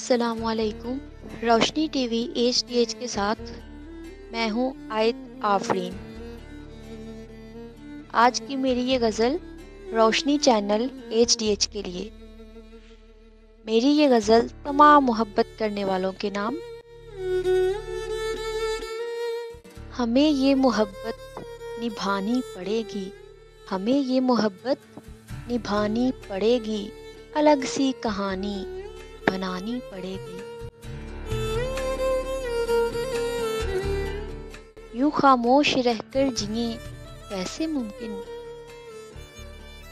अस्सलामुअलैकुम। रोशनी टीवी एचडीएच के साथ मैं हूँ आयत आफरीन। आज की मेरी ये गज़ल रोशनी चैनल एचडीएच के लिए। मेरी ये गज़ल तमाम मोहब्बत करने वालों के नाम। हमें ये मोहब्बत निभानी पड़ेगी, हमें ये मोहब्बत निभानी पड़ेगी, अलग सी कहानी बनानी पड़ेगी। यूं खामोश रहकर जिए कैसे मुमकिन,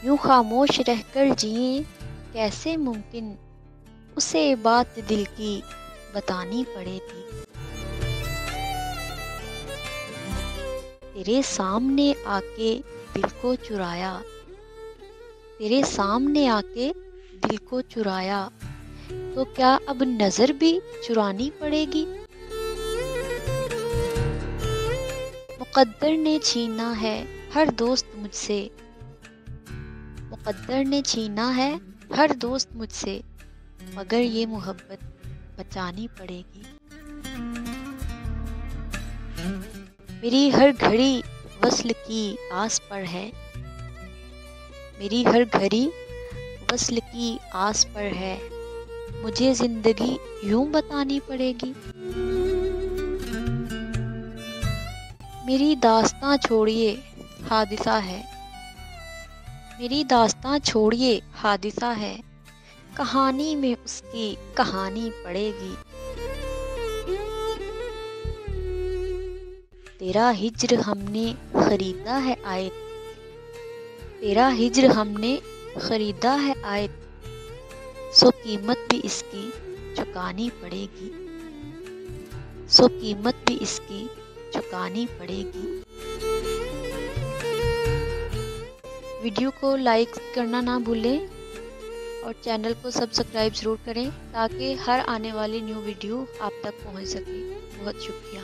यूं खामोश रहकर जिए कैसे मुमकिन, उसे बात दिल की बतानी पड़ेगी। तेरे सामने आके दिल को चुराया, तेरे सामने आके दिल को चुराया, तो क्या अब नजर भी चुरानी पड़ेगी। मुकद्दर ने छीना है हर दोस्त मुझसे, मुकद्दर ने छीना है हर दोस्त मुझसे, मगर ये मोहब्बत बचानी पड़ेगी। मेरी हर घड़ी वस्ल की आस पर है, मेरी हर घड़ी वस्ल की आस पर है, मुझे जिंदगी यूं बतानी पड़ेगी। मेरी दास्तां छोड़िए हादिसा है, मेरी दास्तां छोड़िए हादिसा है, कहानी में उसकी कहानी पड़ेगी। तेरा हिज्र हमने खरीदा है आयत, तेरा हिज्र हमने खरीदा है आयत, सो कीमत भी इसकी चुकानी पड़ेगी, सो कीमत भी इसकी चुकानी पड़ेगी। वीडियो को लाइक करना ना भूलें और चैनल को सब्सक्राइब ज़रूर करें ताकि हर आने वाली न्यू वीडियो आप तक पहुंच सके। बहुत शुक्रिया।